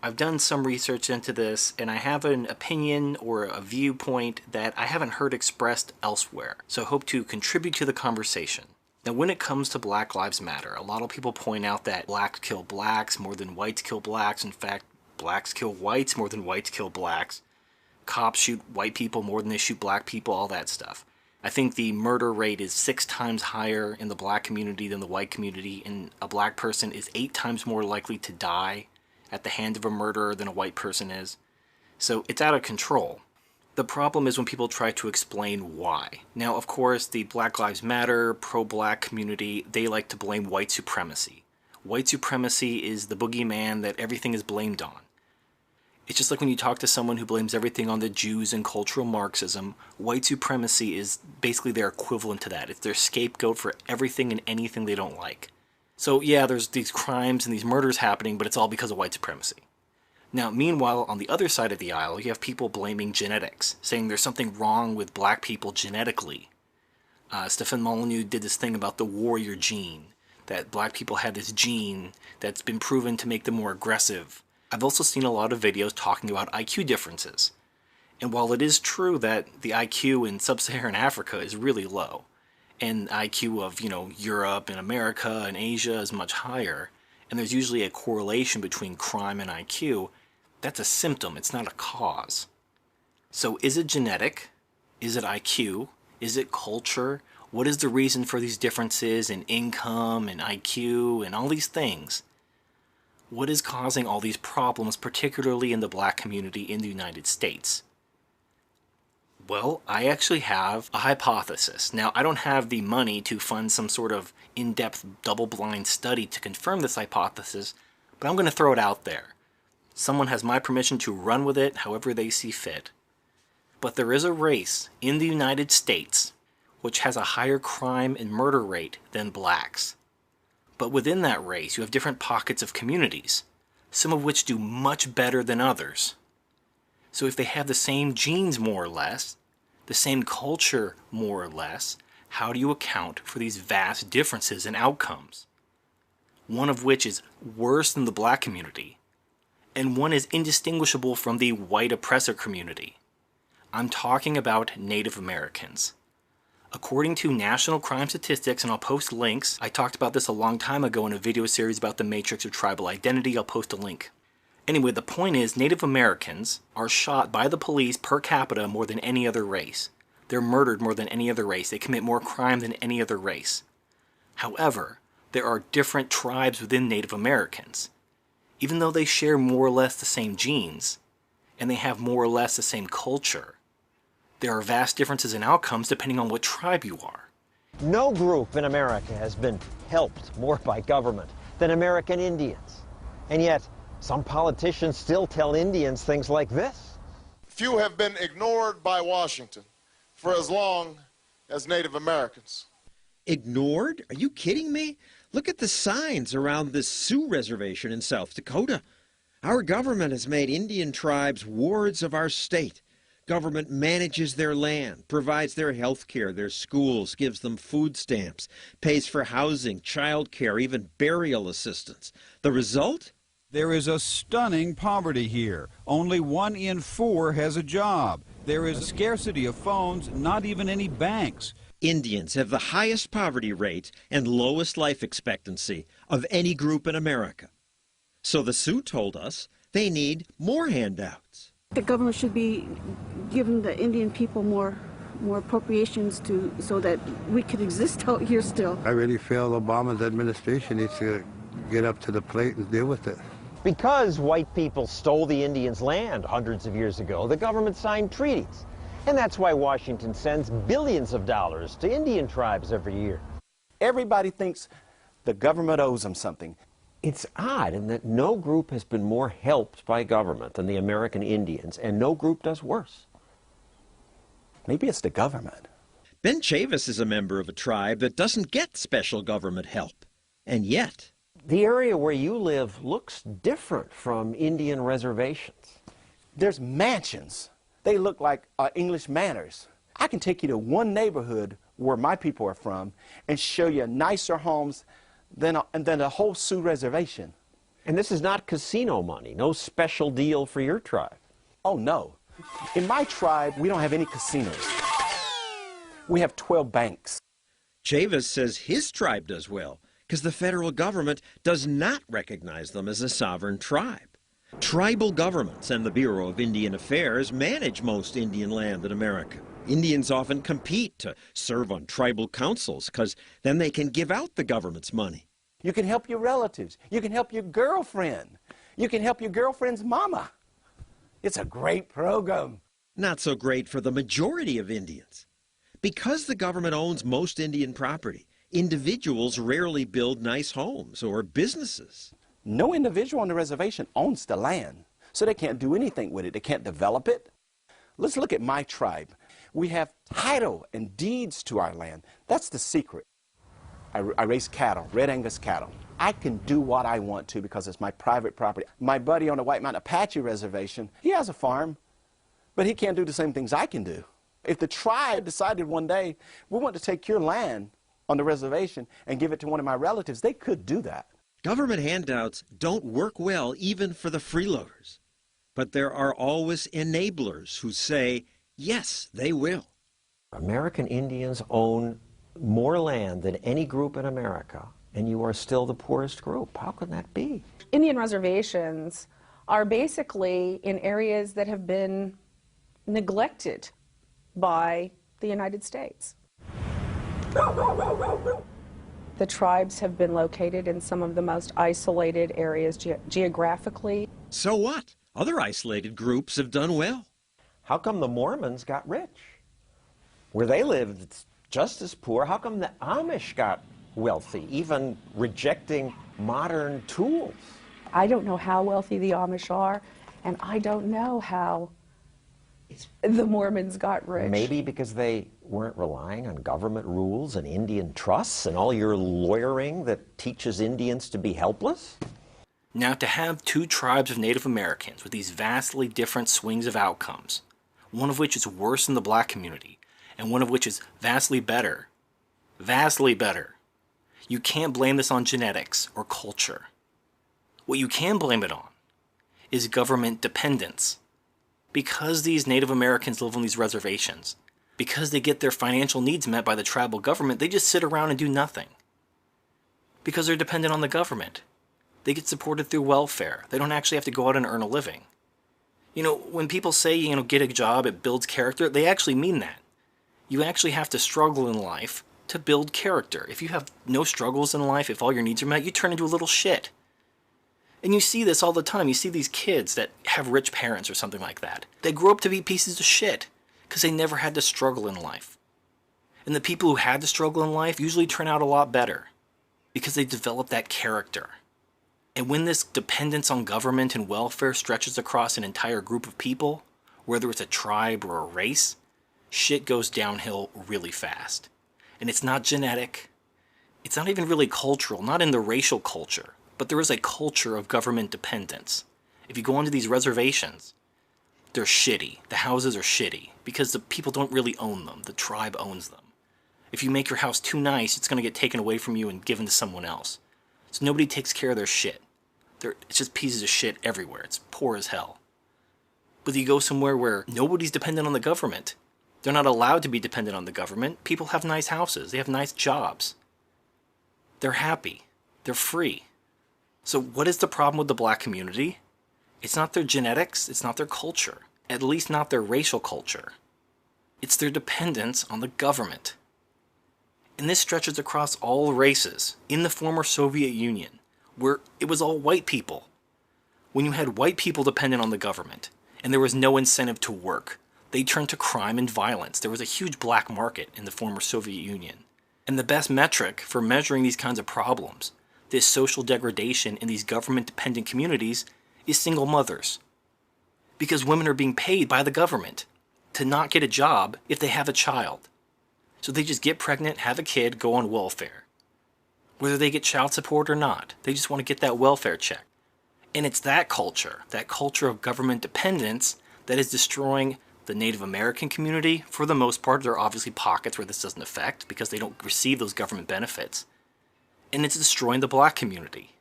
I've done some research into this, and I have an opinion or a viewpoint that I haven't heard expressed elsewhere, so I hope to contribute to the conversation. Now, when it comes to Black Lives Matter, a lot of people point out that blacks kill blacks more than whites kill blacks. In fact, blacks kill whites more than whites kill blacks. Cops shoot white people more than they shoot black people, all that stuff. I think the murder rate is 6 times higher in the black community than the white community, and a black person is 8 times more likely to die at the hand of a murderer than a white person is. So it's out of control. The problem is when people try to explain why. Now, of course, the Black Lives Matter, pro-black community, they like to blame white supremacy. White supremacy is the boogeyman that everything is blamed on. It's just like when you talk to someone who blames everything on the Jews and cultural Marxism, white supremacy is basically their equivalent to that. It's their scapegoat for everything and anything they don't like. So yeah, there's these crimes and these murders happening, but it's all because of white supremacy. Now, meanwhile, on the other side of the aisle, you have people blaming genetics, saying there's something wrong with black people genetically. Stefan Molyneux did this thing about the warrior gene, that black people had this gene that's been proven to make them more aggressive. I've also seen a lot of videos talking about IQ differences. And while it is true that the IQ in sub-Saharan Africa is really low, and the IQ of, Europe and America and Asia is much higher, and there's usually a correlation between crime and IQ, that's a symptom, it's not a cause. So is it genetic? Is it IQ? Is it culture? What is the reason for these differences in income and IQ and all these things? What is causing all these problems, particularly in the black community in the United States? Well, I actually have a hypothesis. Now, I don't have the money to fund some sort of in-depth double-blind study to confirm this hypothesis, but I'm going to throw it out there. Someone has my permission to run with it however they see fit. But there is a race in the United States which has a higher crime and murder rate than blacks. But within that race, you have different pockets of communities, some of which do much better than others. So if they have the same genes more or less, the same culture more or less, how do you account for these vast differences in outcomes? One of which is worse than the black community, and one is indistinguishable from the white oppressor community. I'm talking about Native Americans. According to national crime statistics, and I'll post links, I talked about this a long time ago in a video series about the matrix of tribal identity, I'll post a link. Anyway, the point is, Native Americans are shot by the police per capita more than any other race. They're murdered more than any other race. They commit more crime than any other race. However, there are different tribes within Native Americans. Even though they share more or less the same genes, and they have more or less the same culture, there are vast differences in outcomes depending on what tribe you are. No group in America has been helped more by government than American Indians. And yet, some politicians still tell Indians things like this. Few have been ignored by Washington for as long as Native Americans. Ignored? Are you kidding me? Look at the signs around this Sioux reservation in South Dakota. Our government has made Indian tribes wards of our state. Government manages their land, provides their health care, their schools, gives them food stamps, pays for housing, child care, even burial assistance. The result? There is a stunning poverty here. Only 1 in 4 has a job. There is a scarcity of phones, not even any banks. Indians have the highest poverty rate and lowest life expectancy of any group in America. So the Sioux told us they need more handouts. The government should be giving the Indian people more appropriations so that we could exist out here still. I really feel Obama's administration needs to get up to the plate and deal with it. Because white people stole the Indians' land hundreds of years ago, the government signed treaties. And that's why Washington sends billions of dollars to Indian tribes every year. Everybody thinks the government owes them something. It's odd in that no group has been more helped by government than the American Indians, and no group does worse. Maybe it's the government. Ben Chavis is a member of a tribe that doesn't get special government help. And yet, the area where you live looks different from Indian reservations. There's mansions. They look like English manors. I can take you to one neighborhood where my people are from and show you nicer homes than the whole Sioux reservation. And this is not casino money, no special deal for your tribe. Oh, no. In my tribe, we don't have any casinos. We have 12 banks. Chavis says his tribe does well because the federal government does not recognize them as a sovereign tribe. Tribal governments and the Bureau of Indian Affairs manage most Indian land in America. Indians often compete to serve on tribal councils because then they can give out the government's money. You can help your relatives. You can help your girlfriend. You can help your girlfriend's mama. It's a great program. Not so great for the majority of Indians. Because the government owns most Indian property, individuals rarely build nice homes or businesses. No individual on the reservation owns the land, so they can't do anything with it. They can't develop it. Let's look at my tribe. We have title and deeds to our land. That's the secret. I raise cattle, Red Angus cattle. I can do what I want to because it's my private property. My buddy on the White Mountain Apache Reservation, he has a farm, but he can't do the same things I can do. If the tribe decided one day, we want to take your land on the reservation and give it to one of my relatives, they could do that. Government handouts don't work well even for the freeloaders. But there are always enablers who say, yes, they will. American Indians own more land than any group in America, and you are still the poorest group. How can that be? Indian reservations are basically in areas that have been neglected by the United States. The tribes have been located in some of the most isolated areas geographically. So what? Other isolated groups have done well. How come the Mormons got rich? Where they lived, it's just as poor. How come the Amish got wealthy, even rejecting modern tools? I don't know how wealthy the Amish are, and I don't know how the Mormons got rich. Maybe because they weren't relying on government rules and Indian trusts and all your lawyering that teaches Indians to be helpless? Now, to have two tribes of Native Americans with these vastly different swings of outcomes, one of which is worse than the black community, and one of which is vastly better, you can't blame this on genetics or culture. What you can blame it on is government dependence. Because these Native Americans live on these reservations, because they get their financial needs met by the tribal government, they just sit around and do nothing. Because they're dependent on the government. They get supported through welfare. They don't actually have to go out and earn a living. You know, when people say, get a job, it builds character, they actually mean that. You actually have to struggle in life to build character. If you have no struggles in life, if all your needs are met, you turn into a little shit. And you see this all the time. You see these kids that have rich parents or something like that. They grow up to be pieces of shit because they never had to struggle in life. And the people who had to struggle in life usually turn out a lot better because they develop that character. And when this dependence on government and welfare stretches across an entire group of people, whether it's a tribe or a race, shit goes downhill really fast. And it's not genetic. It's not even really cultural, not in the racial culture. But there is a culture of government dependence. If you go onto these reservations, they're shitty. The houses are shitty because the people don't really own them. The tribe owns them. If you make your house too nice, it's going to get taken away from you and given to someone else. So nobody takes care of their shit. It's just pieces of shit everywhere. It's poor as hell. But you go somewhere where nobody's dependent on the government. They're not allowed to be dependent on the government. People have nice houses. They have nice jobs. They're happy. They're free. So what is the problem with the black community? It's not their genetics, it's not their culture, at least not their racial culture. It's their dependence on the government. And this stretches across all races in the former Soviet Union, where it was all white people. When you had white people dependent on the government, and there was no incentive to work, they turned to crime and violence. There was a huge black market in the former Soviet Union. And the best metric for measuring these kinds of problems, this social degradation in these government-dependent communities, is single mothers. Because women are being paid by the government to not get a job if they have a child. So they just get pregnant, have a kid, go on welfare. Whether they get child support or not, they just want to get that welfare check. And it's that culture of government dependence, that is destroying the Native American community. For the most part, there are obviously pockets where this doesn't affect because they don't receive those government benefits. And it's destroying the black community.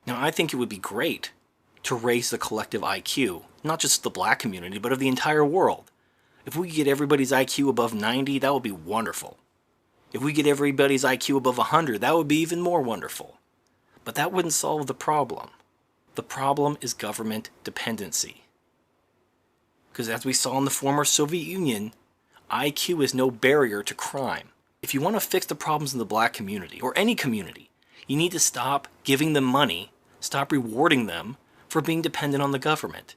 Now, I think it would be great to raise the collective IQ, not just the black community, but of the entire world. If we could get everybody's IQ above 90, that would be wonderful. If we get everybody's IQ above 100, that would be even more wonderful. But that wouldn't solve the problem. The problem is government dependency. Because as we saw in the former Soviet Union, IQ is no barrier to crime. If you want to fix the problems in the black community, or any community, you need to stop giving them money, stop rewarding them for being dependent on the government.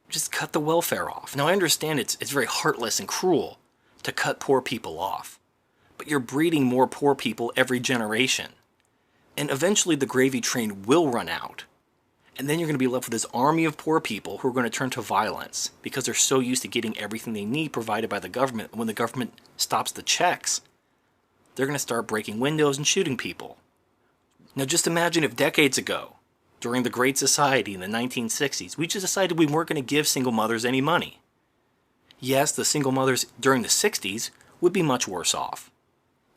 Just cut the welfare off. Now, I understand it's very heartless and cruel to cut poor people off, but you're breeding more poor people every generation. And eventually the gravy train will run out. And then you're going to be left with this army of poor people who are going to turn to violence because they're so used to getting everything they need provided by the government. When the government stops the checks, they're going to start breaking windows and shooting people. Now just imagine if decades ago, during the Great Society in the 1960s, we just decided we weren't going to give single mothers any money. Yes, the single mothers during the 60s would be much worse off.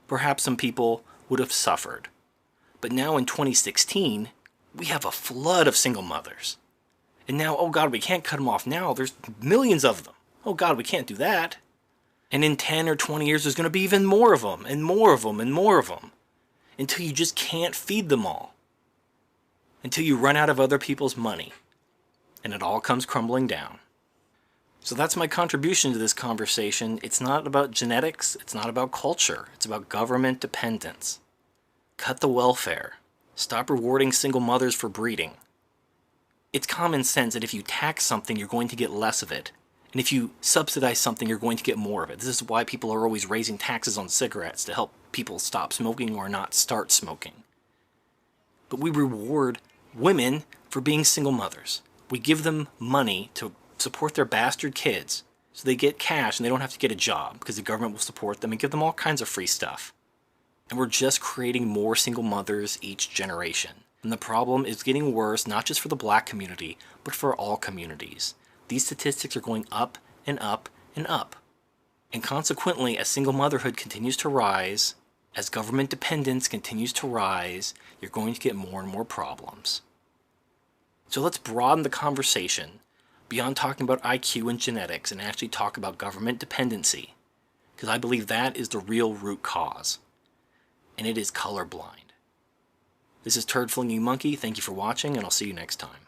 Perhaps some people would have suffered. But now in 2016, we have a flood of single mothers. And now, oh God, we can't cut them off now. There's millions of them. Oh God, we can't do that. And in 10 or 20 years, there's going to be even more of them, and more of them, and more of them. Until you just can't feed them all. Until you run out of other people's money. And it all comes crumbling down. So that's my contribution to this conversation. It's not about genetics. It's not about culture. It's about government dependence. Cut the welfare. Stop rewarding single mothers for breeding. It's common sense that if you tax something, you're going to get less of it. And if you subsidize something, you're going to get more of it. This is why people are always raising taxes on cigarettes, to help people stop smoking or not start smoking. But we reward women for being single mothers. We give them money to support their bastard kids, so they get cash and they don't have to get a job because the government will support them and give them all kinds of free stuff. And we're just creating more single mothers each generation. And the problem is getting worse, not just for the black community, but for all communities. These statistics are going up and up and up. And consequently, as single motherhood continues to rise, as government dependence continues to rise, you're going to get more and more problems. So let's broaden the conversation beyond talking about IQ and genetics and actually talk about government dependency. Because I believe that is the real root cause. And it is colorblind. This is Turd Flinging Monkey. Thank you for watching, and I'll see you next time.